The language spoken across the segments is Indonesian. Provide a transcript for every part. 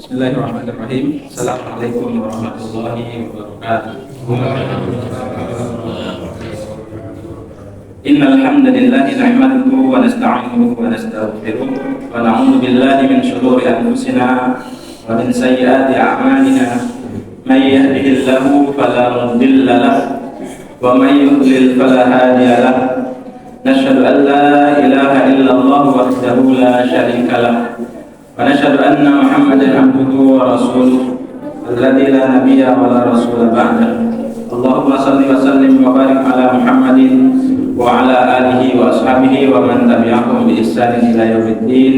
Bismillahirrahmanirrahim. Assalamualaikum warahmatullahi wabarakatuh. Innal hamdalillah nahmaduhu wa nasta'inuhu wa nastaghfiruh wa na'udzu billahi min shururi anfusina wa min sayyiati a'malina. May yahdihillahu fala mudilla lahu wa may yudlil fala hadiya lahu. Nashhadu an la ilaha illallah wahdahu la syarika lahu wa nashhadu anna Muhammadan abduhu wa rasuluh alladzi la nabiyya wa la rasula ba'dahu. Allahumma shalli wa sallim wa barik ala Muhammadin wa ala alihi wa ashabihi wa man tabi'ahum bi ihsanin ila yaumiddin.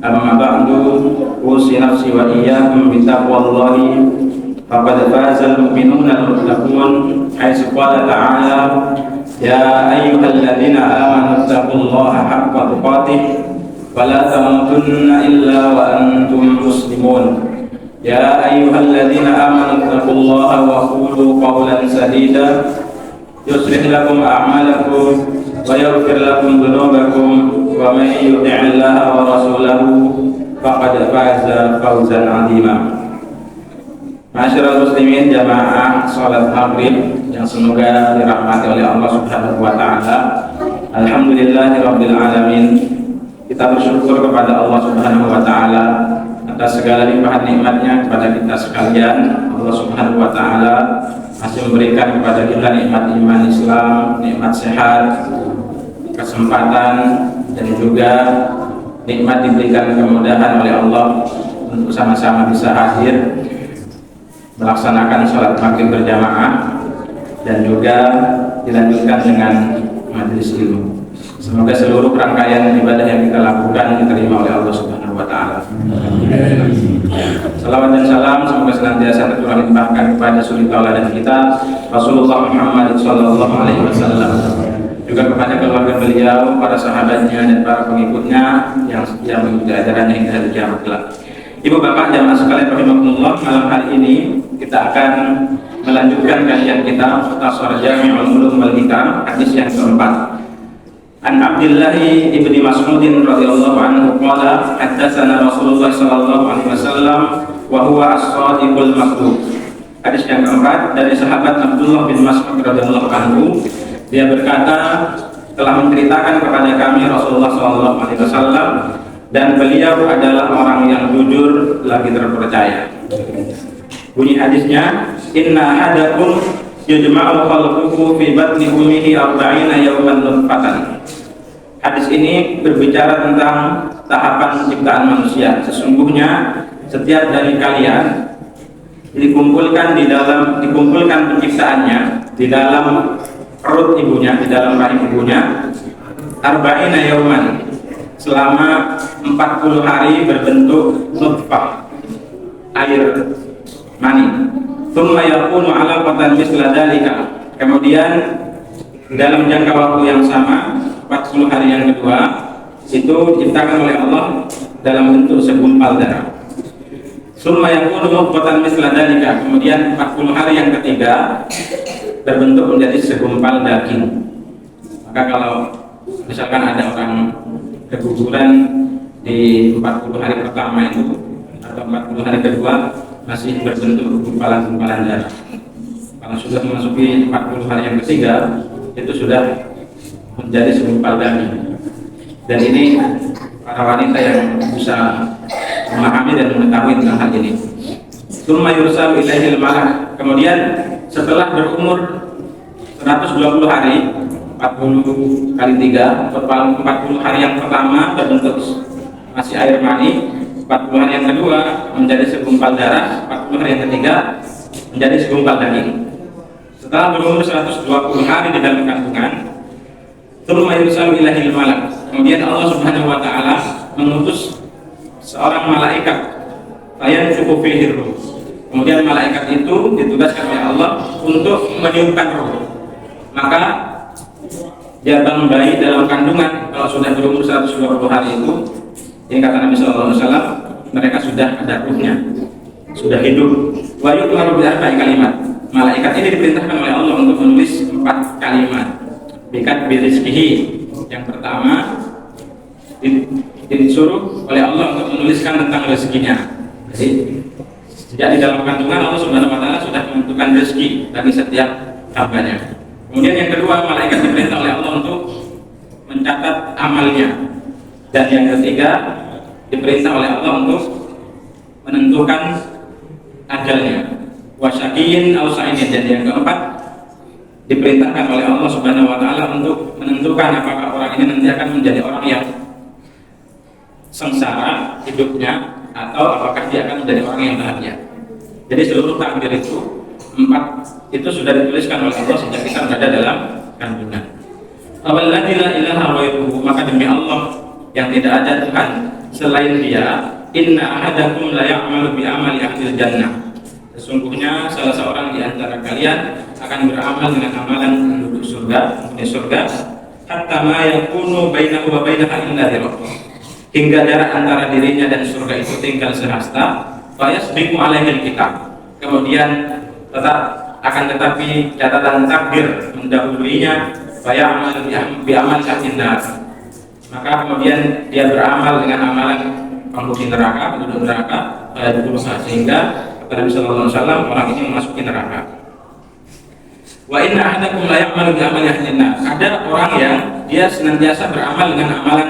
Amma ba'du, usi nafsi wa iyyakum bi taqwallahi faqad faza al-mu'minuna al-muttaqun. Haitsu qala ta'ala ya ayyuhalladzina amanu taqullaha haqqa tuqatih wa la tamutunna illa wa antum muslimun. Ya ayyuhalladzina amanu taqullaha wa qulu qawlan sadida yuslih lakum a'malakum wa yaghfir lakum dhunubakum wa may yuti'illaha wa rasulahu faqad faza fawzan 'azima. Masyarul muslimin jamaah salat maghrib yang semoga dirahmati oleh Allah Subhanahu wa taala. Alhamdulillahirabbil alamin. Kita bersyukur kepada Allah Subhanahu wa taala atas segala limpahan nikmatnya kepada kita sekalian. Allah Subhanahu wa taala masih memberikan kepada kita nikmat iman Islam, nikmat sehat, kesempatan, dan juga nikmat diberikan kemudahan oleh Allah untuk sama-sama bisa hadir melaksanakan sholat maghrib berjamaah dan juga dilanjutkan dengan majelis ilmu. Semoga seluruh rangkaian ibadah yang kita lakukan diterima oleh Allah Subhanahu wa taala. Salawat dan salam semoga senantiasa tercurah limpahkan kepada suri tauladan kita Rasulullah Muhammad sallallahu alaihi wasallam, juga kepada keluarga beliau, para sahabatnya dan para pengikutnya yang setia mengikuti ajarannya hingga hari kiamat kelak. Ibu bapak jamaah sekalian rahimakumullah, malam hari ini kita akan melanjutkan kajian kita Mukhtasar Jami'ul Ulum wal Hikam, hadis yang keempat. An Abdullah ibni Mas'udin radhiyallahu anhu qala haddatsana Rasulullah sallallahu alaihi wasallam wa huwa as-shadiqul masduq. Hadis yang keempat dari sahabat Abdullah bin Mas'ud radhiyallahu anhu, dia berkata telah menceritakan kepada kami Rasulullah sallallahu alaihi wasallam dan beliau adalah orang yang jujur lagi terpercaya. Bunyi hadisnya, inna hadakum yujma'u khalquhu fi batni ummihi 40 yawman nutfatan. Hadis ini berbicara tentang tahapan penciptaan manusia. Sesungguhnya setiap dari kalian dikumpulkan penciptaannya di dalam perut ibunya, di dalam rahim ibunya 40 yawman, selama 40 hari berbentuk nutfah, air mani. Tsumma yakunu 'alaqatan misla dzalika. Kemudian dalam jangka waktu yang sama, 40 hari yang kedua itu diciptakan oleh Allah dalam bentuk segumpal darah. Tsumma yakunu mudghatan misla dzalika. Kemudian 40 hari yang ketiga berbentuk menjadi segumpal daging. Maka kalau misalkan ada orang keguguran di 40 hari pertama itu atau 40 hari kedua masih berbentuk gumpalan-gumpalan darah. Kalau sudah memasuki 40 hari yang ketiga itu sudah menjadi segumpal daging. Dan ini para wanita yang bisa memahami dan mengetahui tentang hal ini. Tsumma yursalu ilaihil malak. Kemudian setelah berumur 120 hari, 40 kali 3, 40 hari yang pertama berbentuk masih air mani, 40 hari yang kedua menjadi segumpal darah, 40 hari yang ketiga menjadi segumpal daging. Setelah berumur 120 hari di dalam kandungan, tsumma yursalu ilaihil malak. Kemudian Allah Subhanahu wa taala mengutus seorang malaikat, fayanfukhu fihi ruh. Kemudian malaikat itu ditugaskan oleh Allah untuk meniupkan ruh. Maka jabang bayi dalam kandungan kalau sudah berumur 120 hari itu, ini kata Nabi sallallahu alaihi wasallam, mereka sudah ada ruhnya, sudah hidup. Wa yu'maru bi arba'i kalimat. Malaikat ini diperintahkan oleh Allah untuk menulis 4 kalimat. Bikat birizkihi. Yang pertama disuruh oleh Allah untuk menuliskan tentang rezekinya. Jadi sejak di dalam kandungan Allah Subhanahu wa taala sudah menentukan rezeki bagi setiap hambanya. Kemudian yang kedua, malaikat diperintah oleh Allah untuk mencatat amalnya. Dan yang ketiga, diperintah oleh Allah untuk menentukan ajalnya. Wasyaqiyin aw sa'idin. Dan yang keempat, diperintahkan oleh Allah Subhanahu wa taala untuk menentukan apakah orang ini nanti akan menjadi orang yang sengsara hidupnya atau apakah dia akan menjadi orang yang bahagia. Jadi seluruh takdir itu itu sudah dituliskan oleh Allah sejak kita berada dalam kandungan. Awaladzi la ilaha ghairuhu, maka demi Allah yang tidak ada Tuhan selain Dia, inna ahadakum la ya'malu bi amali ahli jannah. Sesungguhnya salah seorang di antara kalian akan beramal dengan amalan penduduk surga, penghuni surga, hatta ma yakunu bainahu wa bainaha illa dhira'. Hingga jarak antara dirinya dan surga itu tinggal sehasta, fayasbiqu alaihi kitab. Kemudian tetapi catatan takdir mendahuluinya, faya'mal bi amal ahli nar. Maka kemudian dia beramal dengan amalan penghuni neraka, penduduk neraka, sehingga kata Nabi sallallahu alaihi wasallam orang ini memasuki neraka. Wa inna ahadakum la ya'malu bi amali ahli nar. Ada orang yang dia senantiasa beramal dengan amalan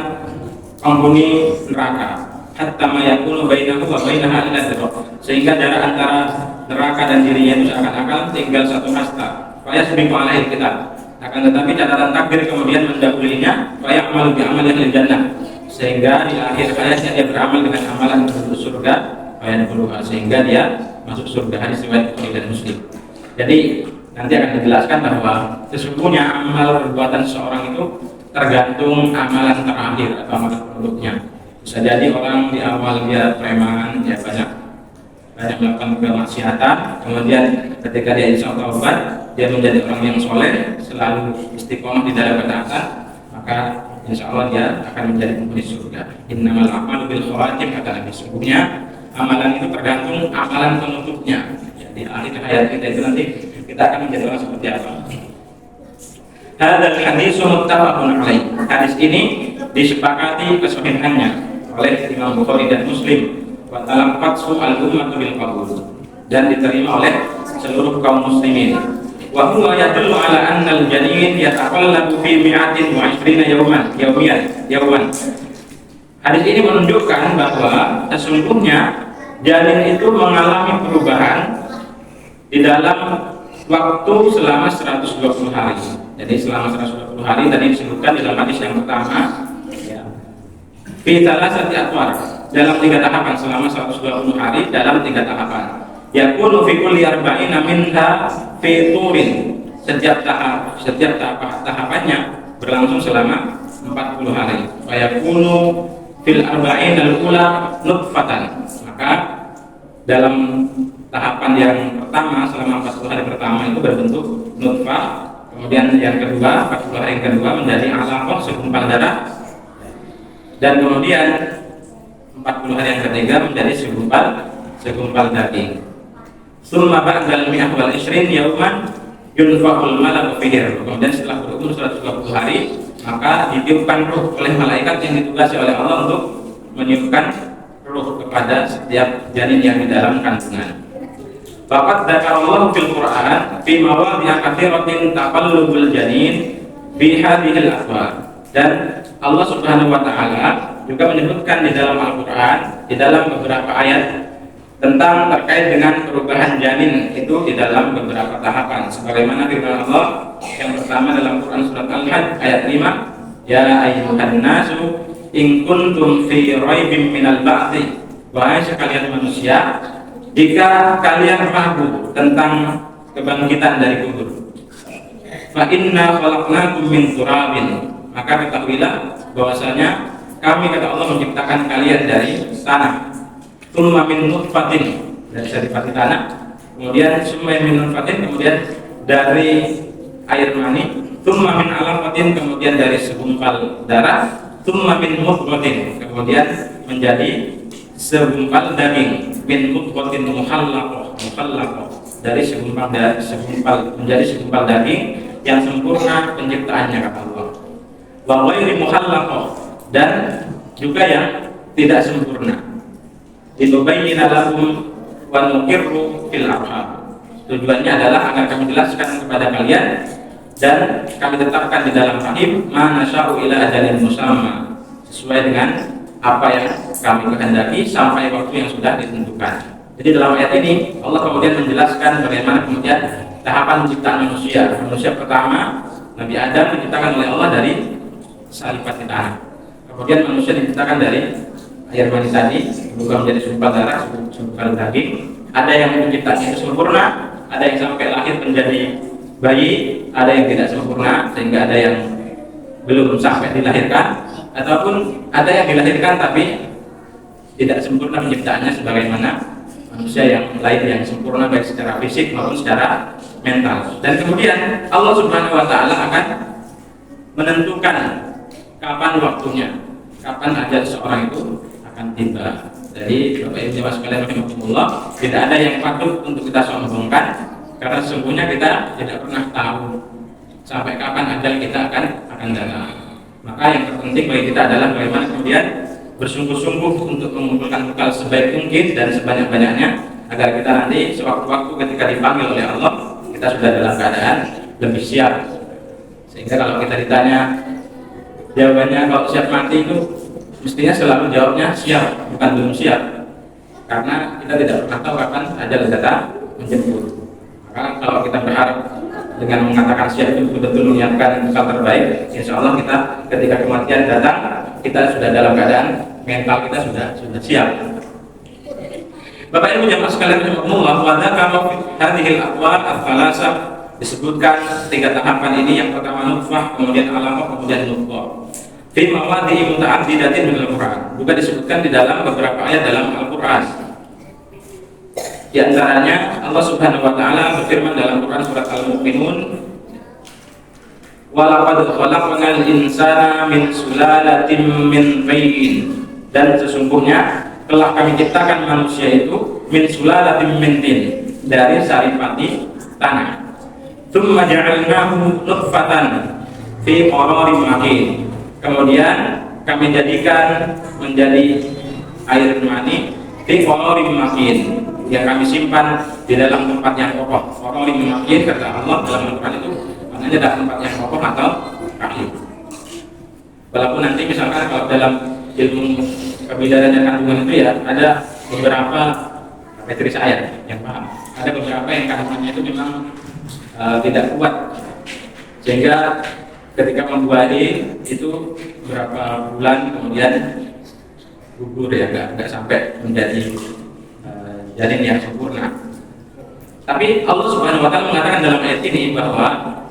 penghuni neraka, hatta ma yakunu bainahu wa bainaha illa dhira', sehingga jarak antara neraka dan dirinya itu seakan-akan tinggal satu hasta. Fa yasbiqu alaihi kitab. Akan tetapi catatan takdir kemudian mendahuluinya, fa ya'malu bi amali ahli jannah, sehingga di akhir hayatnya dia beramal dengan amalan penduduk surga, sehingga dia masuk surga. Hadis riwayat Bukhari dan Muslim. Jadi nanti akan dijelaskan bahwa sesungguhnya amal perbuatan seseorang itu tergantung amalan terakhir atau amalan penduduknya. Bisa jadi orang di awal dia preman, dia banyak melakukan kemaksiatan, kemudian ketika dia insya Allah taubat, dia menjadi orang yang soleh, selalu istiqomah di dalam ketaatan, maka insya Allah dia akan menjadi penghuni surga. Innamal a'malu bil khawatim, kata Nabi. Sesungguhnya amalan itu tergantung amalan penutupnya. Di akhir hayat kita itu nanti kita akan menjadi orang seperti apa. Hadzal haditsu muttafaqun alaih. Hadis ini disepakati kesahihannya oleh Imam Bukhari dan Muslim. Wa talaqat su'al ummatu bil qabul, dan diterima oleh seluruh kaum muslimin. Wa huwa yadullu ala anna al-janin yataqallabu fi mi'atin wa 20 yawman. Hadis ini menunjukkan bahwa sesungguhnya janin itu mengalami perubahan di dalam waktu selama 120 hari. Jadi selama 120 hari tadi disebutkan dalam hadis yang pertama, fi thalathati atwar, dalam 3 tahapan, selama 120 hari dalam 3 tahapan. Yakunu fi kulli arba'ina minha fi turin. Setiap tahapannya berlangsung selama 40 hari. Wa yakunu fil arba'in al-ula nutfatan. Maka dalam tahapan yang pertama, selama 40 hari pertama itu berbentuk nutfah. Kemudian yang kedua, 40 hari yang kedua menjadi alaqah, segumpal darah. Dan kemudian 40 hari yang ketiga menjadi segumpal daging. Summa ba'dal mi'ah wal 20 yauman yunfaqul malaku fihi. Kemudian setelah berumur 120 hari, maka ditiupkan ruh oleh malaikat yang ditugasi oleh Allah untuk meniupkan ruh kepada setiap janin yang di dalam kandungan. Faqad dzakarallahu fil Qur'an fi mawadhi'a katsiratin taqallubul janin fi hadhil ahwal. Dan Allah Subhanahu wa taala juga menyebutkan di dalam Al-Qur'an, di dalam beberapa ayat tentang terkait dengan perubahan janin itu di dalam beberapa tahapan. Sebagaimana firman Allah yang pertama dalam Quran surat Al-Hajj ayat 5, ya ayyuhan nasu in kuntum fi raibin minal ba'thi, wahai sekalian manusia, jika kalian ragu tentang kebangkitan dari kubur, fa inna khalaqnakum min turabin, maka ketahuilah bahwasanya kami, kata Allah, menciptakan kalian dari tanah. Tsumma min nutfatin, dari tanah, kemudian summa min nutfatin, kemudian dari air mani, tsumma min alaqatin, kemudian dari segumpal darah, tsumma min mudghatin, kemudian menjadi segumpal daging, min mudghatin mukhallaqah, dari segumpal menjadi segumpal daging yang sempurna penciptaannya, kata Allah. Wa ghairi mukhallaqah, dan juga yang tidak sempurna. Linubayyina lakum wa nuqirru fil arham. Tujuannya adalah agar kami jelaskan kepada kalian dan kami tetapkan di dalam rahim ma nasya'u ila ajalin musamma, sesuai dengan apa yang kami kehendaki sampai waktu yang sudah ditentukan. Jadi dalam ayat ini Allah kemudian menjelaskan bagaimana kemudian tahapan penciptaan manusia. Manusia pertama, Nabi Adam, diciptakan oleh Allah dari salipati tanah. Kemudian manusia diciptakan dari air mani tadi, berubah menjadi segumpal darah, segumpal daging. Ada yang penciptaannya itu sempurna, ada yang sampai lahir menjadi bayi, ada yang tidak sempurna sehingga ada yang belum sampai dilahirkan, ataupun ada yang dilahirkan tapi tidak sempurna penciptaannya sebagaimana manusia yang lain yang sempurna baik secara fisik maupun secara mental. Dan kemudian Allah Subhanahu wa taala akan menentukan kapan waktunya, kapan ajal seorang itu akan tiba. Jadi Bapak Ibu jemaah sekalian rahimakumullah, tidak ada yang patut untuk kita sombongkan karena sesungguhnya kita tidak pernah tahu sampai kapan ajal kita akan datang. Maka yang terpenting bagi kita adalah bagaimana kemudian bersungguh-sungguh untuk mengumpulkan bekal sebaik mungkin dan sebanyak-banyaknya agar kita nanti sewaktu-waktu ketika dipanggil oleh Allah kita sudah dalam keadaan lebih siap. Sehingga kalau kita ditanya jawabannya kalau siap mati itu mestinya selalu jawabnya siap, bukan belum siap, karena kita tidak pernah tahu kapan ajal datang menjemput. Maka kalau kita berharap dengan mengatakan siap itu betul-betul menyiapkan bekal terbaik, insya Allah kita ketika kematian datang kita sudah dalam keadaan mental kita sudah siap. Bapak Ibu jemaah sekalian rahimakumullah, wa dzakara hadhil aqwal al-thalatha, disebutkan tiga tahapan ini. Yang pertama nutfah, kemudian alaqah, kemudian mudghah. Fi mawadhi'i muta'addidatin minal Qur'an. Juga disebutkan di dalam beberapa ayat dalam Al-Qur'an. Di antaranya Allah Subhanahu wa taala berfirman dalam Quran surat Al-Mu'minun, wa laqad khalaqnal insana min sulalatin min tin. Dan sesungguhnya telah kami ciptakan manusia itu min sulalatin min tin, dari saripati tanah. Tsumma ja'alnahu nutfatan fi qararin makin. Kemudian kami jadikan menjadi air mani fi qararin makin, yang kami simpan di dalam tempat yang kokoh. Qararin makin kata Allah dalam Al-Qur'an itu maknanya dalam tempat yang kokoh atau rahim. Walaupun nanti misalkan kalau dalam ilmu kebidanan dan kandungan itu ya ada beberapa materi saya yang paham. Ada beberapa yang kandungannya itu memang tidak kuat, sehingga ketika membuahi itu beberapa bulan kemudian gugur ya, nggak sampai menjadi janin yang sempurna. Tapi Allah Subhanahu wa taala mengatakan dalam ayat ini bahwa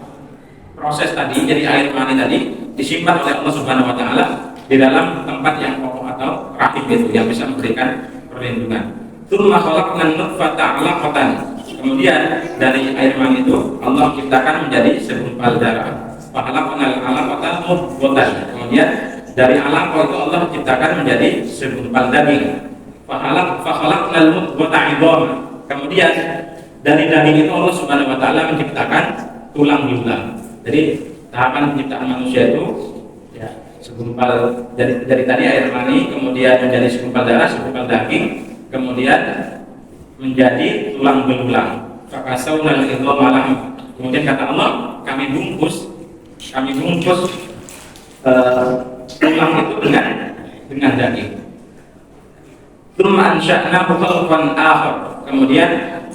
proses tadi jadi air mani tadi disimpan oleh Allah Subhanahu wa taala di dalam tempat yang kokoh atau rahim itu yang bisa memberikan perlindungan. Tsumma khalaqnan nutfata 'alaqatan. Kemudian dari air mani itu Allah ciptakan menjadi segumpal darah. Fa khalaqnal 'alaqata mudghatan. Kemudian dari alaqah itu Allah ciptakan menjadi segumpal daging. Fa khalaqnal mudghata 'idhaman. Kemudian dari daging itu Allah Subhanahu wa taala menciptakan tulang belulang. Jadi tahapan penciptaan manusia itu ya segumpal dari tadi air mani, kemudian menjadi segumpal darah, segumpal daging, kemudian menjadi tulang belulang. Fakasawnal idhama lahma. Kemudian kata Allah, kami bungkus tulang itu dengan daging. Tsumma ansha'nahu khalqan akhar. Kemudian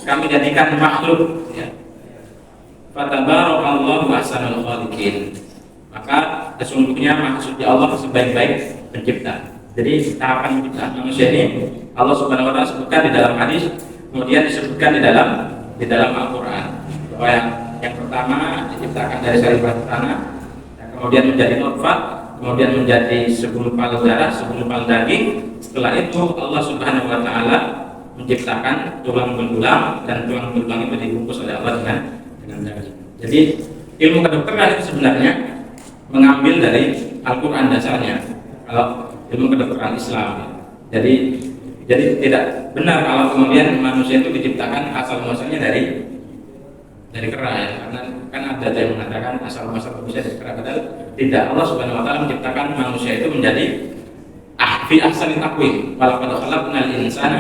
kami jadikan makhluk ya. Fatabarakallahu ahsanul khaliqin. Maka sesungguhnya maksudnya Allah sebaik-baik pencipta. Jadi tahapan penciptaan manusia ini Allah Subhanahu wa taala sebutkan di dalam hadis, kemudian disebutkan di dalam Al-Qur'an. Bahwa yang pertama diciptakan dari saripati tanah, kemudian menjadi nutfah, kemudian menjadi segumpal darah, segumpal daging. Setelah itu Allah Subhanahu wa taala menciptakan tulang belulang, dan tulang belulang itu dibungkus oleh Allah dengan daging. Jadi ilmu kedokteran itu sebenarnya mengambil dari Al-Qur'an dasarnya. Kalau ilmu kedokteran Islam. Jadi tidak benar kalau kemudian manusia itu diciptakan asal muasalnya dari kera ya. Karena kan ada yang mengatakan asal muasal manusia dari kera, padahal tidak. Allah Subhanahu wa taala menciptakan manusia itu menjadi fi ahsani taqwim, walaqad khalaqnal insana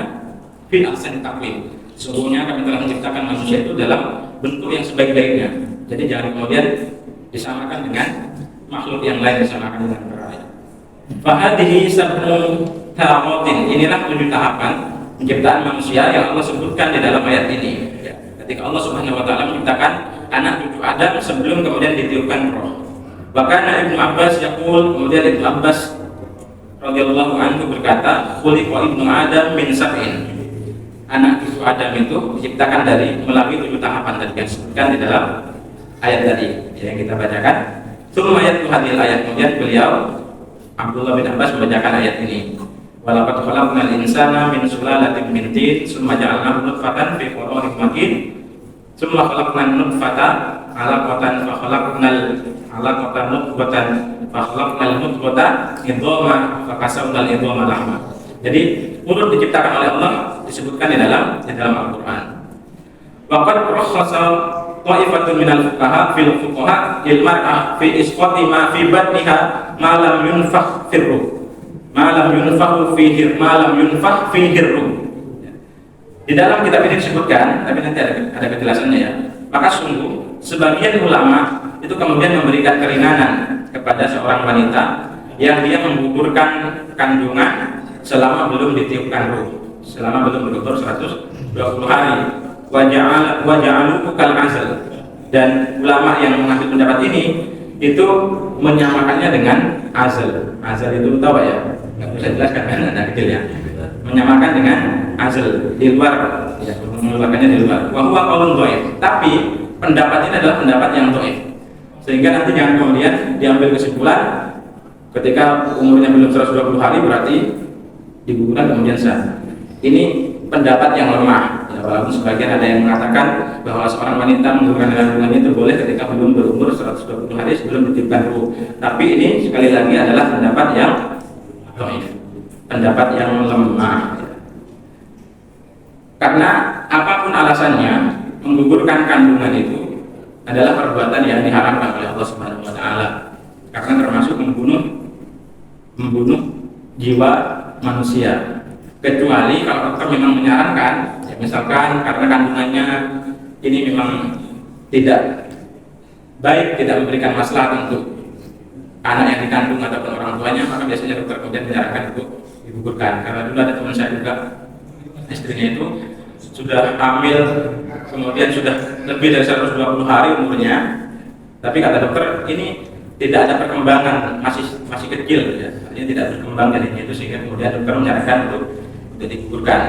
fi ahsani taqwim. Sesungguhnya kami telah menciptakan manusia itu dalam bentuk yang sebaik-baiknya. Jadi jangan kemudian disamakan dengan makhluk yang lain, disamakan dengan berhala. Fahadihi sab'u taratin, inilah 7 tahapan penciptaan manusia yang Allah sebutkan di dalam ayat ini. Ketika Allah Subhanahu wa taala menciptakan anak cucu Adam sebelum kemudian ditiupkan roh. Bahkan Ibnu Abbas yaqul, kemudian Ibnu Abbas radhiyallahu anhu berkata, "Khuliqa ibnu Adam min sab'in." Anak cucu Adam itu diciptakan dari melalui 7 tahapan tadi yang disebutkan di dalam ayat tadi yang kita bacakan. Summa ayat hadil ayat, kemudian beliau Abdullah bin Abbas membacakan ayat ini. Walaqad khalaqnal insana min sulalatin min tin, summa ja'alnahu nutfatan fi qararin makin, summa khalaqnan nutfata 'alaqatan fa khalaqnal 'alaqatan mudghatan fa khalaqnal mudghata idhama fa kasawnal idhama lahma. Jadi urut diciptakan oleh Allah disebutkan di dalam Al-Qur'an. Waqad rakhasa ta'ifatun minal fuqaha fil fuqaha lil mar'ah fi isqati ma fi batniha ma lam yunfakh firru. Ma lam yunfakh fihi ruh. Di dalam kitab ini disebutkan, tapi nanti ada kejelasannya ya. Maka sungguh sebagian ulama itu kemudian memberikan keringanan kepada seorang wanita yang dia menggugurkan kandungan selama belum ditiupkan ruh, selama belum berumur 120 hari. Wa ja'aluhu kal azal. Dan ulama yang mengambil pendapat ini itu menyamakannya dengan azal. Azal itu tahu ya? Nggak bisa jelaskan kan anak kecil ya. Menyamakan dengan azal di luar, ya, mengeluarkannya di luar. Wa huwa qaulun dhaif. Tapi pendapat ini adalah pendapat yang dhaif. Sehingga nanti jangan kemudian diambil kesimpulan ketika umurnya belum 120 hari berarti digugurkan kemudian sah. Ini pendapat yang lemah. Ya, walaupun sebagian ada yang mengatakan bahwa seorang wanita menggugurkan kandungannya itu boleh ketika belum berumur 120 hari sebelum ditiupkan ruh. Tapi ini sekali lagi adalah pendapat yang dhaif, pendapat yang lemah. Karena apapun alasannya, menggugurkan kandungan itu adalah perbuatan yang diharamkan oleh Allah Subhanahu wa taala. Karena termasuk membunuh jiwa manusia. Kecuali kalau dokter memang menyarankan, ya misalkan karena kandungannya ini memang tidak baik, tidak memberikan maslahat untuk anak yang dikandung ataupun orang tuanya, maka biasanya dokter kemudian menyarankan untuk digugurkan. Karena dulu ada teman saya juga, istrinya itu sudah hamil, kemudian sudah lebih dari 120 hari umurnya, tapi kata dokter ini tidak ada perkembangan, masih kecil, ya. Artinya tidak berkembang jadinya itu, sehingga kemudian dokter menyarankan untuk digugurkan.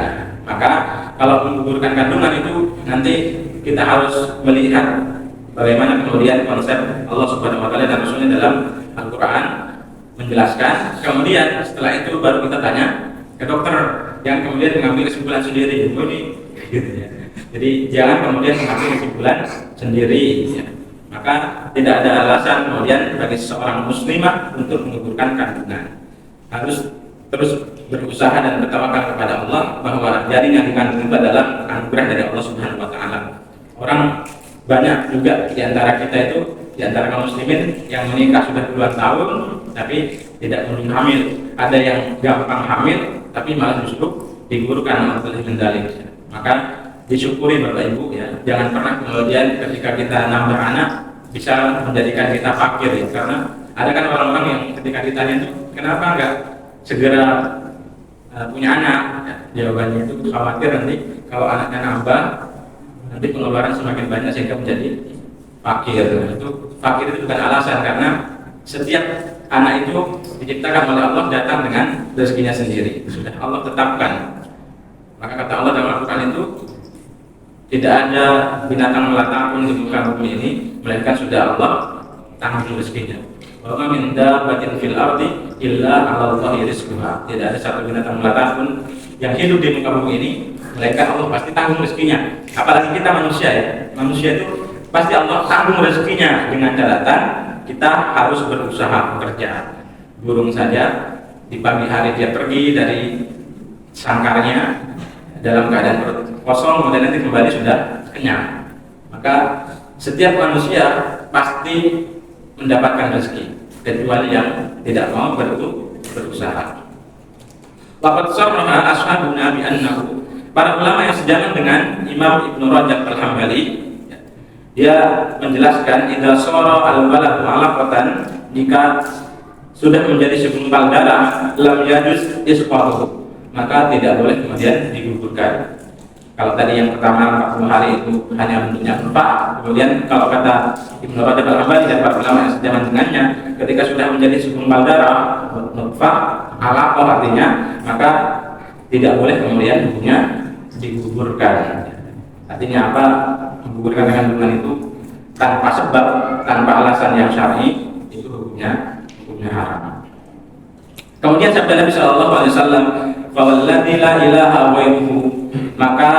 Maka kalau menggugurkan kandungan itu nanti kita harus melihat bagaimana kemudian konsep Allah Subhanahu wa taala dan Rasulnya dalam Al-Quran menjelaskan. Kemudian setelah itu baru kita tanya ke dokter yang kemudian mengambil kesimpulan sendiri. Ini gitu ya. Jadi jangan kemudian mengambil kesimpulan sendiri ya. Maka tidak ada alasan kemudian bagi seorang muslimah untuk menggugurkan kandungan. Harus terus berusaha dan bertawakal kepada Allah bahwa janin yang dikandung itu adalah anugerah dari Allah Subhanahu wa taala. Orang banyak juga di antara kita itu, di antara kaum muslimin yang menikah sudah puluhan tahun tapi tidak belum hamil. Ada yang gampang hamil tapi malah justru digugurkan oleh mendalik. Maka disyukuri Bapak Ibu ya. Jangan pernah kemudian ketika kita nambah anak bisa menjadikan kita fakir ya. Karena ada kan orang-orang yang ketika ditanya itu kenapa enggak segera punya anak, ya, jawabannya itu khawatir nanti kalau anaknya nambah nanti pengeluaran semakin banyak sehingga menjadi fakir. Itu fakir itu bukan alasan, karena setiap anak itu diciptakan oleh Allah datang dengan rezekinya sendiri, sudah Allah tetapkan. Maka kata Allah dalam Al-Quran itu tidak ada binatang melata pun di muka bumi ini melainkan sudah Allah tanggung rezekinya. Wa ma min dabbatin fil ardi illa 'ala Allahi rizquha. Tidak ada satu binatang melata pun yang hidup di muka bumi ini melainkan Allah pasti tanggung rezekinya. Apalagi kita manusia ya. Manusia itu pasti Allah tanggung rezekinya dengan catatan kita harus berusaha bekerja. Burung saja di pagi hari dia pergi dari sangkarnya dalam keadaan perut kosong, kemudian nanti kembali sudah kenyang. Maka setiap manusia pasti mendapatkan rezeki, kecuali yang tidak mau berusaha. Laqad sarraha ashabuna bi annahu, para ulama yang sejalan dengan Imam Ibnu Rajab Al-Hambali, dia menjelaskan idza shara al-balad alaqatan, jika sudah menjadi segumpal darah, lam yajuz isqatuhu, maka tidak boleh kemudian digugurkan. Kalau tadi yang pertama 40 hari itu hanya bentuknya nutfah, kemudian kalau kata Ibnu Rajab Al-Hambali dan para ulama yang sejalan dengannya, ketika sudah menjadi segumpal darah nutfah alaqah artinya, maka tidak boleh kemudian hukumnya digugurkan. Artinya apa? Menggugurkan kandungan itu tanpa sebab, tanpa alasan yang syar'i, itu hukumnya haram. Kemudian sabda Nabi sallallahu alaihi wasallam, "Fawalladzi la ilaha ghairuhu," maka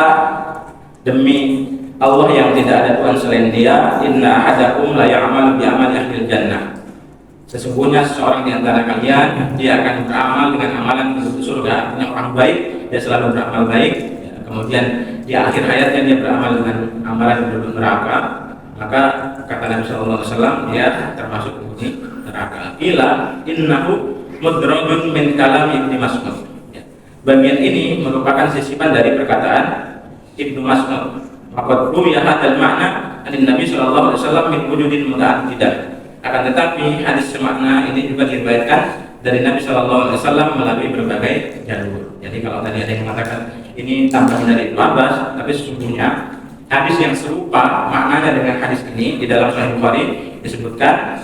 demi Allah yang tidak ada Tuhan selain Dia, "inna ahadakum la ya'malu bi amali ahlil jannah." Sesungguhnya seseorang di antara kalian dia akan beramal dengan amalan penduduk surga. Artinya orang baik, dia selalu beramal baik. Kemudian di akhir hayatnya dia beramal dengan amalan penduduk neraka. Maka kata Nabi sallallahu alaihi wasallam, dia termasuk penghuni neraka. Ila innahu mudrajun min kalam Ibnu Mas'ud. Bagian ini merupakan sisipan dari perkataan Ibnu Mas'ud. Faqad ruwiya hadzal ma'na an Nabi sallallahu alaihi wasallam min wujudin muta'addidah. Akan tetapi hadis semakna ini juga diriwayatkan dari Nabi sallallahu alaihi wasallam melalui berbagai jalur. Jadi kalau tadi ada yang mengatakan ini tambahan dari Ibnu Abbas, tapi sesungguhnya hadis yang serupa maknanya dengan hadis ini di dalam Sahih Bukhari disebutkan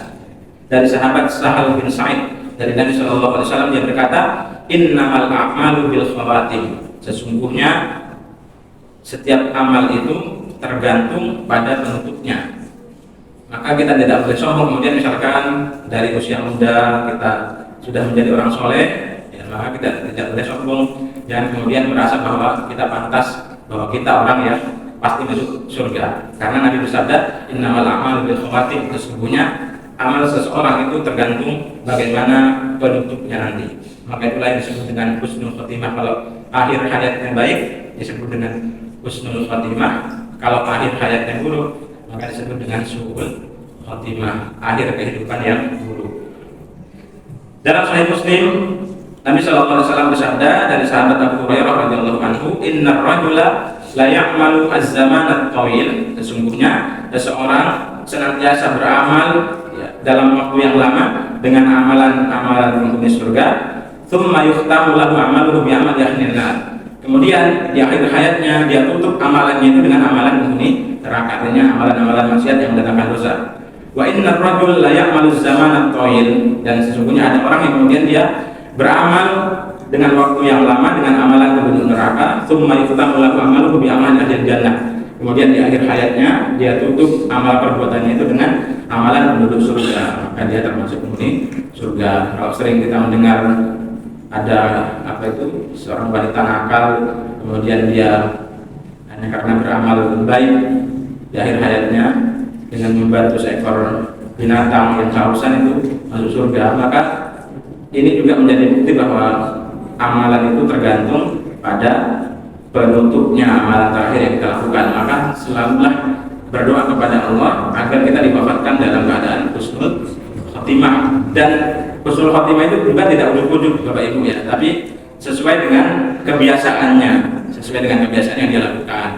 dari sahabat Sahal bin Sa'id dari Nabi sallallahu alaihi wasallam, dia berkata, "Innamal a'malu bil khawatim." Sesungguhnya setiap amal itu tergantung pada penutupnya. Maka kita tidak boleh sombong kemudian misalkan dari usia muda kita sudah menjadi orang soleh, ya, maka kita tidak boleh sombong. Jangan kemudian merasa bahwa kita pantas, bahwa kita orang yang pasti masuk surga. Karena Nabi bersabda, "Innamal a'malu bil khawatim." Sesungguhnya amal seseorang itu tergantung bagaimana penutupnya nanti. Maka itulah yang disebut dengan husnul khotimah. Kalau akhir hayatnya baik disebut dengan husnul khotimah. Kalau akhir hayatnya buruk maka disebut dengan su'ul khotimah, akhir kehidupan yang buruk. Dalam Sahih Muslim, Nabi sallallahu alaihi wasallam bersabda dari sahabat Abu Hurairah radhiyallahu anhu, "Innar rajula la ya'malu az-zaman at-tawil." Sesungguhnya seseorang senantiasa beramal dalam waktu yang lama dengan amalan-amalan penghuni surga, tsumma yukhtamu lahu 'amaluhu bi 'amali ahlin nar. Kemudian di akhir hayatnya dia tutup amalannya itu dengan amalan penghuni neraka, artinya amalan-amalan maksiat yang mendatangkan dosa. Wa innar rajul la ya'malu az-zaman at-tawil, dan sesungguhnya ada orang yang kemudian dia beramal dengan waktu yang lama dengan amalan penduduk neraka, tsumma yukhtamu lahu 'amaluhu bi 'amali ahlil jannah. Kemudian di akhir hayatnya dia tutup amal perbuatannya itu dengan amalan penduduk surga, maka dia termasuk penghuni surga. Kalau sering kita mendengar ada seorang wanita nakal, kemudian dia hanya karena beramal baik di akhir hayatnya dengan membantu seekor binatang yang kehausan itu masuk surga, maka ini juga menjadi bukti bahwa amalan itu tergantung pada penutupnya amalan terakhir yang kita lakukan. Maka selalulah berdoa kepada Allah agar kita diwafatkan dalam keadaan husnul khotimah. Dan husnul khotimah itu juga tidak ujuk-ujuk Bapak Ibu ya, tapi sesuai dengan kebiasaannya, sesuai dengan kebiasaan yang dia lakukan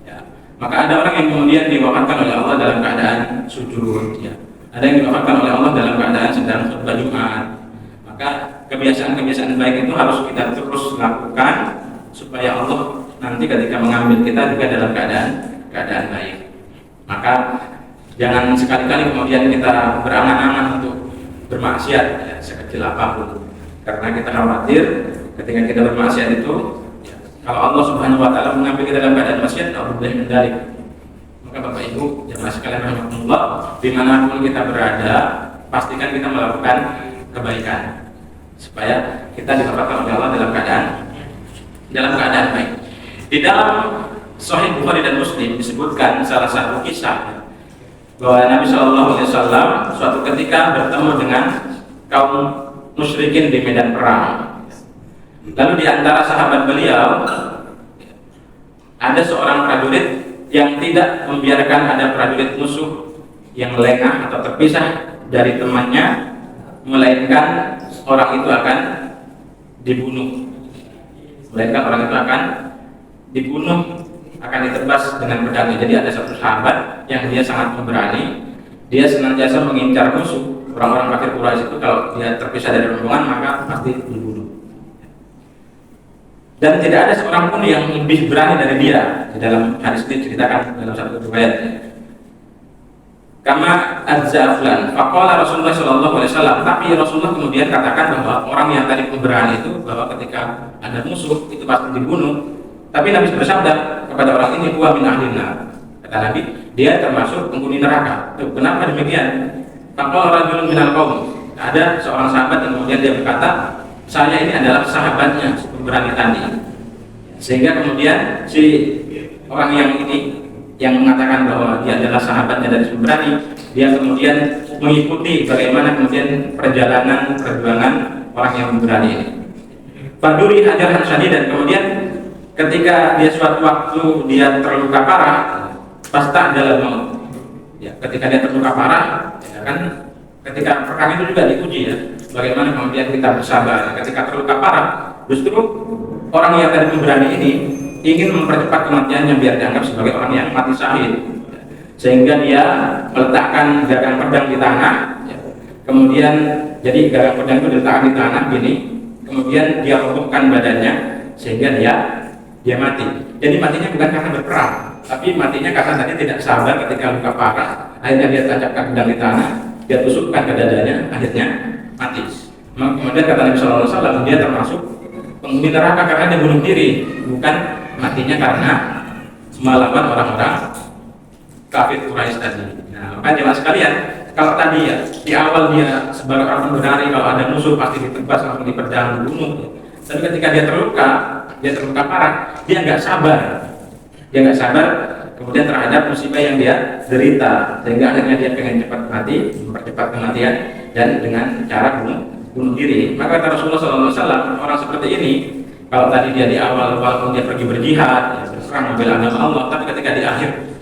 ya. Maka ada orang yang kemudian diwafatkan oleh Allah dalam keadaan sujud ya. Ada yang diwafatkan oleh Allah dalam keadaan sedang khutbah Jumat. Maka kebiasaan-kebiasaan baik itu harus kita terus lakukan supaya Allah nanti ketika mengambil kita juga dalam keadaan baik. Maka jangan sekali-kali kemudian kita berangan-angan untuk bermaksiat ya, sekecil apapun, karena kita khawatir ketika kita bermaksiat itu ya, kalau Allah Subhanahu wa taala mengambil kita dalam keadaan maksiat, Allah boleh mendalik. Maka Bapak Ibu jemaah sekalian rahimakumullah, dimanapun kita berada, pastikan kita melakukan kebaikan supaya kita didapatkan oleh Allah dalam keadaan baik. Di dalam Sahih Bukhari dan Muslim disebutkan salah satu kisah bahwa Nabi Shallallahu Alaihi Wasallam suatu ketika bertemu dengan kaum musyrikin di medan perang. Lalu di antara sahabat beliau ada seorang prajurit yang tidak membiarkan ada prajurit musuh yang lengah atau terpisah dari temannya, melainkan orang itu akan dibunuh. melainkan orang itu akan dibunuh, akan ditebas dengan pedangnya. Jadi ada satu sahabat yang dia sangat pemberani, dia senantiasa mengincar musuh. Orang-orang kafir Quraisy itu kalau dia terpisah dari rombongan maka pasti dibunuh. Dan tidak ada seorang pun yang lebih berani dari dia. Di dalam hadis ini diceritakan dalam satu riwayat. Kama adzaflan, faqala Rasulullah sallallahu alaihi wasallam. Tapi Rasulullah kemudian katakan bahwa orang yang tadi pemberani itu bahwa ketika ada musuh itu pasti dibunuh. Tapi Nabi bersabda kepada orang ini, huwa min ahlin nar. Kata Nabi, dia termasuk penghuni neraka. Tuh, kenapa demikian? Faqala rajulun minal qaum. Ada seorang sahabat yang kemudian dia berkata, saya ini adalah sahabatnya pemberani tadi. Sehingga kemudian si orang yang ini yang mengatakan bahwa dia adalah sahabatnya dari pemberani, dia kemudian mengikuti bagaimana kemudian perjalanan perjuangan orang yang pemberani ini. Faduri hajaran syadidan, kemudian ketika dia suatu waktu dia terluka parah, pasta dalam maut. Ya, ketika dia terluka parah, ya kan, ketika perang itu juga diuji ya, bagaimana kemudian kita bersabar. Ketika terluka parah, justru orang yang tadi pemberani ini ingin mempercepat kematiannya biar dianggap sebagai orang yang mati syahid, sehingga dia meletakkan gagang pedang di tanah. Ya. Kemudian jadi gagang pedang itu diletakkan di tanah gini, kemudian dia robohkan badannya sehingga dia mati. Jadi matinya bukan karena berperang, tapi matinya karena tadi tidak sabar ketika luka parah. Akhirnya dia tancapkan pedang di tanah, dia tusukkan ke dadanya, akhirnya mati. Kemudian kata Nabi Sallallahu Alaihi Wasallam, dia termasuk penghuni neraka karena dia bunuh diri, bukan matinya karena melawan orang-orang kafir Quraisy tadi. Nah, maka jemaah sekalian, kalau tadi ya di awal dia sebagai orang pemberani, kalau ada musuh pasti ditebas langsung dipedang, dibunuh. Tapi ketika dia terluka parah, dia nggak sabar, kemudian terhadap musibah yang dia derita, sehingga akhirnya dia pengen cepat mati, mempercepat kematian dan dengan cara bunuh diri. Maka kata Rasulullah SAW, orang seperti ini, kalau tadi dia di awal walaupun dia pergi berjihad, berperang membela agama Allah, tapi ketika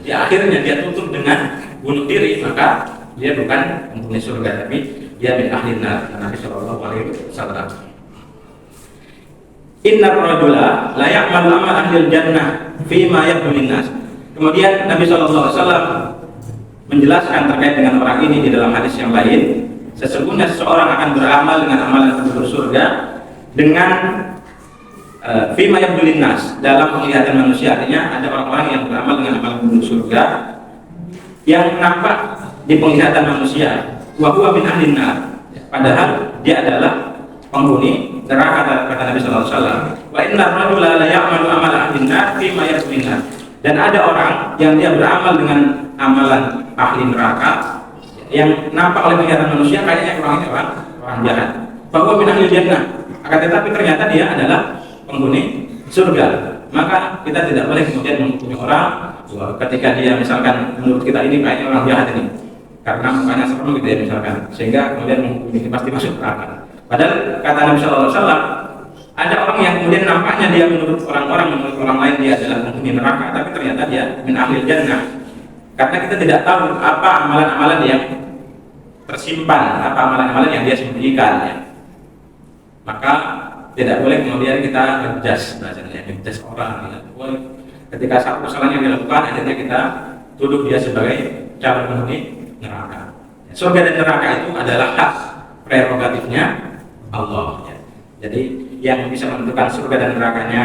di akhirnya dia tutup dengan bunuh diri, maka dia bukan penghuni surga, tapi dia min ahlin nar. Nabi Sallallahu Alaihi Wasallam. Innar rajula la ya'malu amal ahlil jannah fima yabdulin nas. Kemudian Nabi Sallallahu Alaihi Wasallam menjelaskan terkait dengan orang ini di dalam hadis yang lain. Sesungguhnya seseorang akan beramal dengan amalan penduduk surga dengan fima yabdulin nas, dalam penglihatan manusia. Artinya ada orang-orang yang beramal dengan amalan penduduk surga yang nampak di penglihatan manusia, wa huwa min ahlin nar, padahal dia adalah penghuni neraka, kata Nabi sallallahu alaihi wasallam. Wa inna rajula la ya'malu amala ahlin nar fima yabdulin nas. Dan ada orang yang dia beramal dengan amalan ahli neraka yang nampak oleh penglihatan manusia kayaknya orang jahat. Bahwa min ahlil jannah, akan tetapi ternyata dia adalah penghuni surga. Maka kita tidak boleh kemudian menghukumi orang ketika dia misalkan menurut kita ini kayaknya orang jahat ini karena mukanya serem gitu ya misalkan, sehingga kemudian menghukumi ini pasti masuk neraka. Padahal kata Nabi Sallallahu Alaihi Wasallam, ada orang yang kemudian nampaknya dia menurut orang lain dia adalah penghuni neraka, tapi ternyata dia min ahlil jannah. Karena kita tidak tahu apa amalan-amalan yang tersimpan, apa amalan-amalan yang dia sembunyikan ya. Maka tidak boleh kemudian kita ngejudge, bahasanya ngejudge orang ya. Ketika satu kesalahan yang dilakukan akhirnya kita tuduh dia sebagai calon penghuni neraka. Surga dan neraka itu adalah hak prerogatifnya Allah ya. Jadi yang bisa menentukan surga dan nerakanya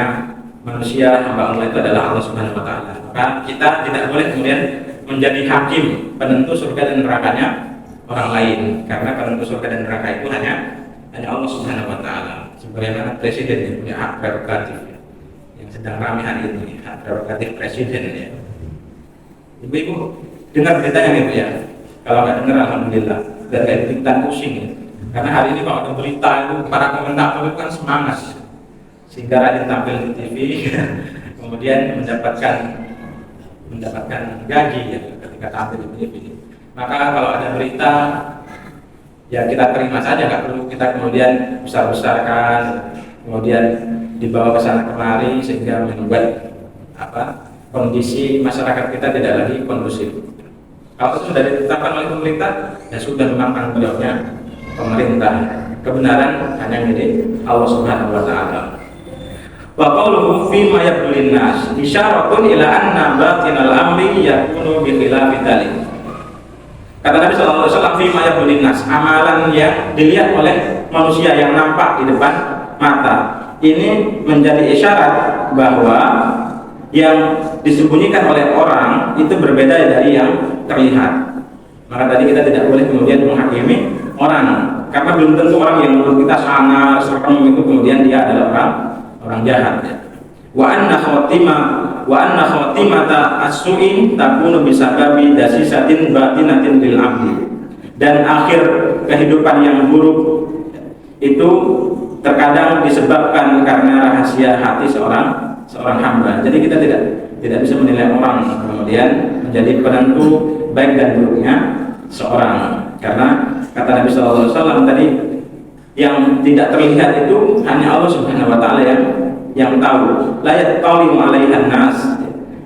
manusia hamba Allah itu adalah Allah Subhanahu wa taala. Maka kita tidak boleh kemudian menjadi hakim penentu surga dan nerakanya orang lain, karena penentu surga dan neraka itu hanya Allah Subhanahu wa taala. Sebagaimana presiden yang punya hak prerogatif ya, yang sedang ramai hari ini, hak prerogatif presiden ya. Ibu-ibu dengar beritanya gitu ya. Kalau nggak dengar alhamdulillah, dan kayak berita pusing ya. Karena hari ini kalau ada berita itu para komentator itu kan semangat, sehingga rajin tampil di TV, kemudian mendapatkan gaji ya ketika tampil di TV. Maka kalau ada berita ya kita terima saja, nggak perlu kita kemudian besar-besarkan, kemudian dibawa ke sana kemari sehingga membuat kondisi masyarakat kita tidak lagi kondusif. Kalau itu sudah ditetapkan oleh pemerintah, ya sudah, memang tanggung jawabnya pemerintah. Kebenaran hanya milik Allah Subhanahu wa taala. Wa qawluhu fi ma yabdulin nas isyaratun ila anna batinal amri yakunu bi khilafi dzalik. Kata Nabi sallallahu alaihi wasallam, fi ma yabdulin nas, amalan yang dilihat oleh manusia yang nampak di depan mata. Ini menjadi isyarat bahwa yang disembunyikan oleh orang itu berbeda dari yang terlihat. Maka tadi kita tidak boleh kemudian menghakimi orang, karena belum tentu orang yang menurut kita sangar serem itu kemudian dia adalah orang jahat. Wa anna khatimata as-su'i takunu bisababi dasisatin batinatin lil abdi. Dan akhir kehidupan yang buruk itu terkadang disebabkan karena rahasia hati seorang hamba. Jadi kita tidak bisa menilai orang kemudian menjadi penentu baik dan buruknya seorang, karena kata Nabi sallallahu alaihi wasallam tadi, yang tidak terlihat itu hanya Allah Subhanahu wa taala yang tahu. La yattali'u 'alaihan nas,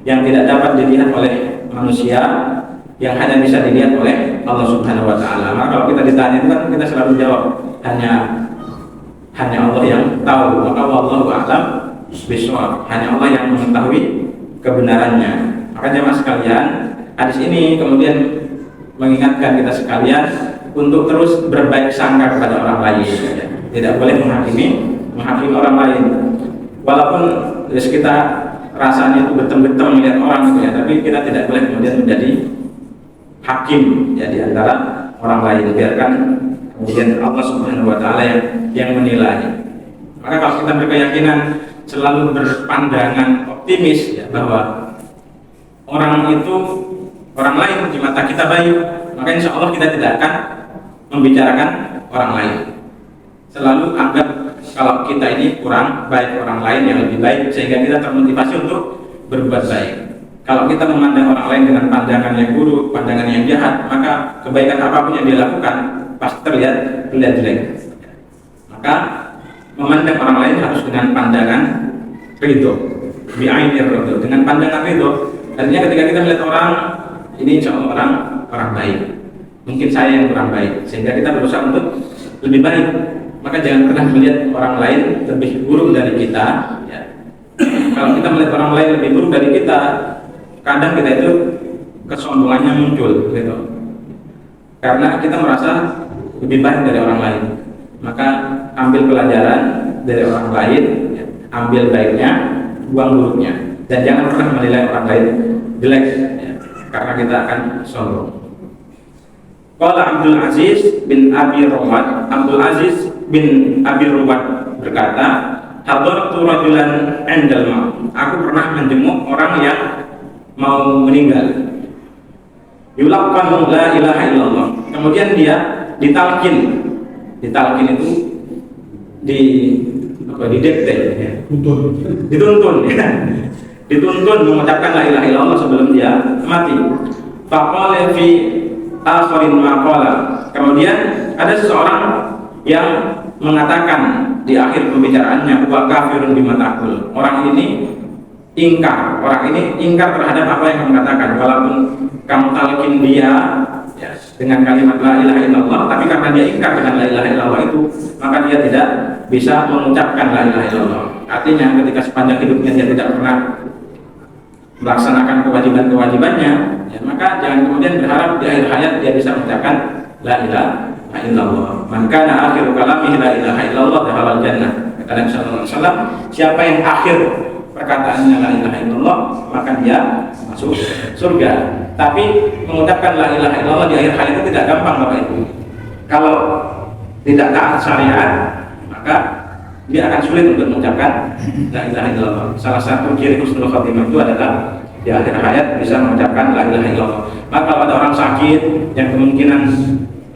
yang tidak dapat dilihat oleh manusia, yang hanya bisa dilihat oleh Allah Subhanahu wa taala. Maka kalau kita ditanya itu kan kita selalu jawab hanya Allah yang tahu. Maka wallahu a'lam bishawab, hanya Allah yang mengetahui kebenarannya. Maka jemaah sekalian, hadis ini kemudian mengingatkan kita sekalian untuk terus berbaik sangka kepada orang lain. Tidak boleh menghakimi orang lain. Walaupun kita rasanya itu betem-betem melihat orang gitu ya, tapi kita tidak boleh kemudian menjadi hakim ya di antara orang lain. Biarkan kemudian Allah Subhanahu wa taala yang menilai. Maka kalau kita berkeyakinan selalu berpandangan optimis ya, bahwa orang lain di mata kita baik, maka insya Allah kita tidak akan membicarakan orang lain. Selalu anggap kalau kita ini kurang baik, orang lain yang lebih baik, sehingga kita termotivasi untuk berbuat baik. Kalau kita memandang orang lain dengan pandangan yang buruk, pandangan yang jahat, maka kebaikan apapun yang dia lakukan pasti terlihat jelek. Maka memandang orang lain harus dengan pandangan ridho, bi'ainir ridho, dengan pandangan ridho. Artinya ketika kita melihat orang ini, insya Allah orang baik, mungkin saya yang kurang baik, sehingga kita berusaha untuk lebih baik. Maka jangan pernah melihat orang lain lebih buruk dari kita ya. Kalau kita melihat orang lain lebih buruk dari kita, kadang kita itu kesombongannya muncul gitu, karena kita merasa lebih baik dari orang lain. Maka ambil pelajaran dari orang lain ya. Ambil baiknya, buang buruknya, dan jangan pernah menilai orang lain jelek ya, karena kita akan sombong. Qala Abdul Aziz bin Abi Ruwad berkata, hadartu rajulan indal maut. Aku pernah menjenguk orang yang mau meninggal. Yulaqanu la ilaha illallah. Kemudian dia ditalkin. Ditalkin itu didikte ya. Dituntun ya. Dituntun mengucapkan la ilaha illallah sebelum dia mati. Faqala fi akhirin maqala. Kemudian ada seseorang yang mengatakan di akhir pembicaraannya, wa kafirun bima taqul. Orang ini ingkar terhadap apa yang kamu katakan. Walaupun kamu talqin dia ya, dengan kalimat la ilaha illallah, tapi karena dia ingkar dengan la ilaha illallah itu, maka dia tidak bisa mengucapkan la ilaha illallah. Artinya ketika sepanjang hidupnya dia tidak pernah melaksanakan kewajiban-kewajibannya ya, maka jangan kemudian berharap di akhir hayat dia bisa mengucapkan la ilaha illallah. Man kana akhiru kalamihi la ilaha illallah dakhala jannah. Kata Nabi sallallahu alaihi wasallam, siapa yang akhir perkataannya la ilaha illallah, maka dia masuk surga. Tapi mengucapkan la ilaha illallah di akhir hayat itu tidak gampang Bapak Ibu. Kalau tidak taat syariat, maka dia akan sulit untuk mengucapkan la ilaha illallah. Salah satu ciri husnul khatimah itu adalah di akhir hayat bisa mengucapkan la ilaha illallah. Maka kalau ada orang sakit yang kemungkinan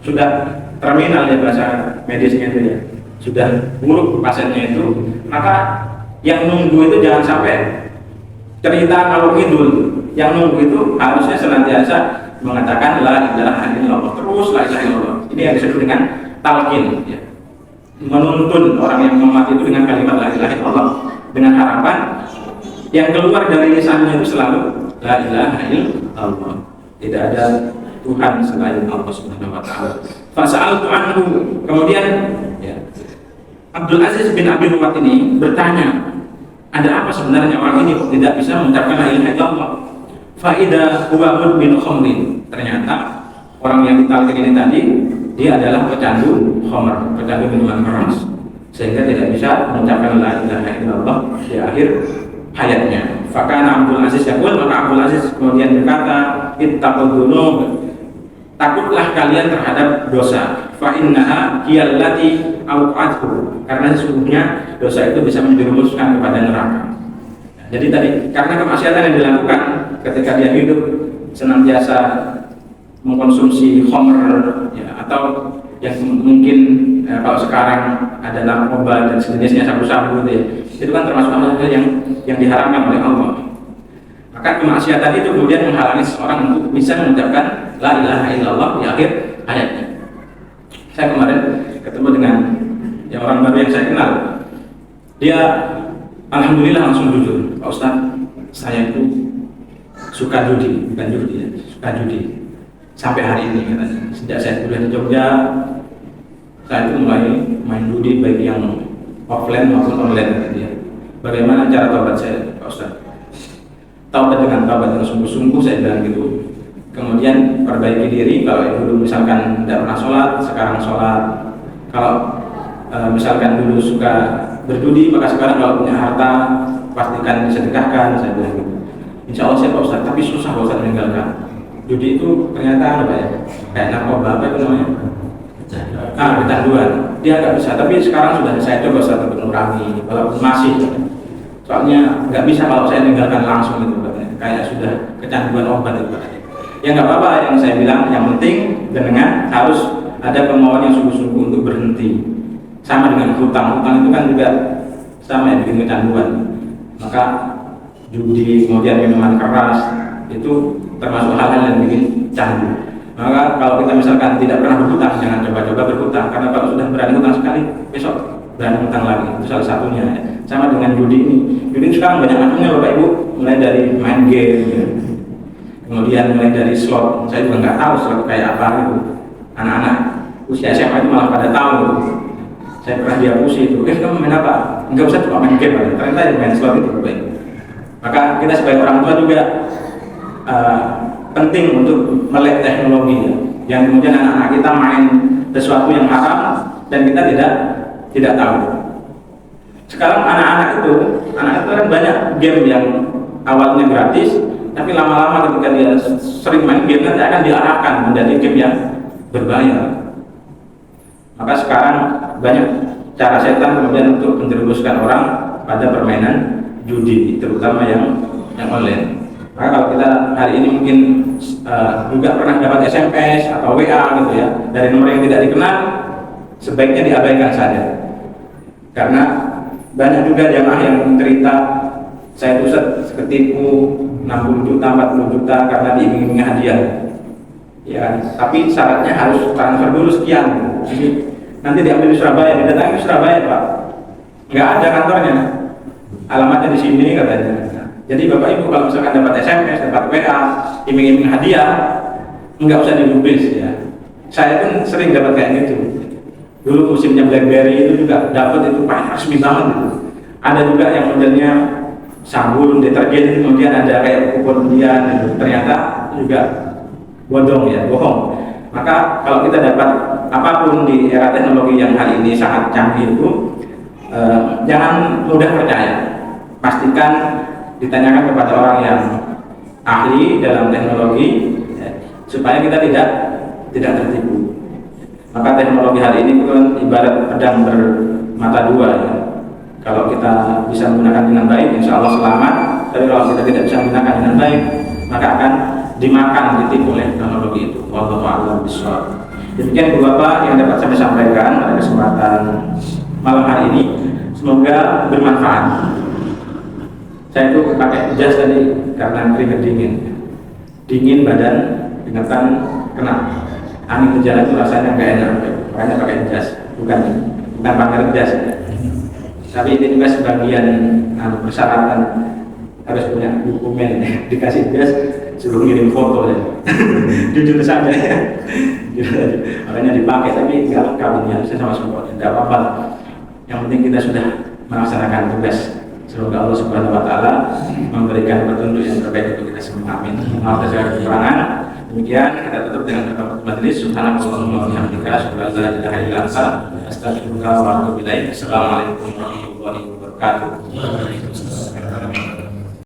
sudah terminal ya bahasa medisnya itu ya, sudah buruk pasiennya itu, maka yang nunggu itu jangan sampai cerita kalau ngidul. Yang nunggu itu harusnya senantiasa mengatakan la ilaha illallah, terus la ilaha illallah. Ini yang disebut dengan talqin ya. Menuntun orang yang mau mati itu dengan kalimat la ilaha illallah, dengan harapan yang keluar dari lisannya itu selalu la ilaha illallah. Tidak ada Tuhan selain Allah Subhanahu wa taala. Fasa'altu anhu. Kemudian ya, Abdul Aziz bin Abi Ruwad ini bertanya ada apa sebenarnya orang ini kok tidak bisa mengucapkan la ilaha illallah. Faida huwa mudmin khamrin. Ternyata orang yang ditalkin ini tadi dia adalah pecandu khamr, pecandu minuman keras, sehingga tidak bisa mengucapkan la ilaha illallah di akhir hayatnya. Fakana Abdul Aziz yaqul, maka Abdul Aziz kemudian berkata, ittaqul dzunub, takutlah kalian terhadap dosa. Fa innaha hiyallati awqathu, karena sesungguhnya dosa itu bisa menjerumuskan kepada neraka. Jadi tadi karena kemaksiatan yang dilakukan ketika dia hidup senantiasa mengkonsumsi khamr ya, atau yang mungkin kalau sekarang ada narkoba dan sejenisnya, sabu-sabu gitu ya, itu kan termasuk hal-hal yang diharamkan oleh Allah. Maka kemaksiatan itu kemudian menghalangi seseorang untuk bisa mengucapkan la ilaha illallah di akhir hayatnya. Saya kemarin ketemu dengan orang baru yang saya kenal, dia alhamdulillah langsung jujur, Pak Ustaz, saya itu suka judi, bukan judi ya, suka judi sampai hari ini katanya. Sejak saya kuliah di Jogja, saya itu mulai main judi baik yang offline maupun online kata dia. Bagaimana cara taubat saya, Pak Ustaz? Taubat dengan taubat yang sungguh-sungguh, saya bilang gitu. Kemudian perbaiki diri, kalau dulu misalkan tidak pernah sholat, sekarang sholat. Kalau misalkan dulu suka berjudi, maka sekarang kalau punya harta pastikan disedekahkan, saya bilang gitu. Insya Allah saya Pak Ustaz, tapi susah Pak Ustaz meninggalkan. Judi itu ternyata apa ya? Kayak narkoba, apa itu namanya? Kecanduan. Dia nggak bisa, tapi sekarang sudah saya coba Ustaz untuk mengurangi, walaupun masih. Soalnya nggak bisa kalau saya meninggalkan langsung itu, kayak sudah kecanduan obat itu. Ya nggak apa-apa, yang saya bilang yang penting dengan harus ada kemauan yang sungguh-sungguh untuk berhenti. Sama dengan hutang itu kan juga sama ya, bikin kecanduan. Maka judi, kemudian minuman keras itu termasuk hal-hal yang bikin candu. Maka kalau kita misalkan tidak pernah berhutang, jangan coba-coba berhutang, karena kalau sudah berani hutang sekali, besok berani hutang lagi. Itu salah satunya ya. Sama dengan judi ini. Judi sekarang banyak macamnya Bapak Ibu, mulai dari main game ya. Kemudian mulai dari slot. Saya juga nggak tahu slot kayak apa gitu. Anak-anak usia SMA itu malah pada tahu gitu. Saya pernah diapusi itu, kamu main apa? Enggak usah cuma main game, ternyata main slot itu Bapak Ibu. Maka kita sebagai orang tua juga penting untuk melek teknologi ya. Yang kemudian anak-anak kita main sesuatu yang haram dan kita tidak tahu. Sekarang anak-anak itu kan banyak game yang awalnya gratis, tapi lama-lama ketika dia sering main game nanti akan diarahkan menjadi game yang berbayar. Maka sekarang banyak cara setan kemudian untuk menjerumuskan orang pada permainan judi, terutama yang online. Maka kalau kita hari ini mungkin juga pernah dapat SMS atau WA gitu ya dari nomor yang tidak dikenal, sebaiknya diabaikan saja. Karena banyak juga jamaah yang cerita, saya itu ketipu 60 juta, 40 juta karena diiming-imingi hadiah. Ya, tapi syaratnya harus transfer dulu sekian. Jadi nanti diambil di Surabaya, didatangi di Surabaya Pak. Nggak ada kantornya, alamatnya di sini katanya. Jadi Bapak Ibu kalau misalkan dapat SMS, dapat WA, iming-iming hadiah, nggak usah digubris ya. Saya pun sering dapat kayak gitu. Dulu musimnya BlackBerry itu juga dapat itu pakai resmi banget gitu. Ada juga yang modelnya sabun, deterjen, kemudian ada kayak kupon undian, gitu. Ternyata juga bodong ya, bohong. Maka kalau kita dapat apapun di era teknologi yang hari ini sangat canggih itu, jangan mudah percaya. Pastikan ditanyakan kepada orang yang ahli dalam teknologi ya, supaya kita tidak tertipu. Maka teknologi hari ini kan ibarat pedang bermata dua ya. Kalau kita bisa menggunakan dengan baik, insya Allah selamat. Tapi kalau kita tidak bisa menggunakan dengan baik, maka akan dimakan, ditipu oleh teknologi itu. Wallahu a'lam bishawab. Demikian Bapak yang dapat saya sampaikan pada kesempatan malam hari ini. Semoga bermanfaat. Saya itu pakai jas tadi karena keringat dingin badan, ingatan kena angin berjalan itu rasanya nggak enak, makanya pakai jas, bukan pakai jas. Tapi ini juga sebagian persyaratan harus punya dokumen dikasih jas suruh ngirim foto ya. Jujur saja ya. Makanya dipakai tapi nggak lengkap, ini harusnya sama semua, tidak apa-apa. Yang penting kita sudah melaksanakan tugas Semoga Allah Subhanahu wa taala memberikan petunjuk yang terbaik untuk kita semua. Amin. Maaf segala kekurangan. Demikian kita tutup dengan doa majelis. Subhanallahumma wa bihamdika asyhadu an la ilaha illa anta astaghfiruka wa atubu ilaik. Assalamualaikum warahmatullahi wabarakatuh.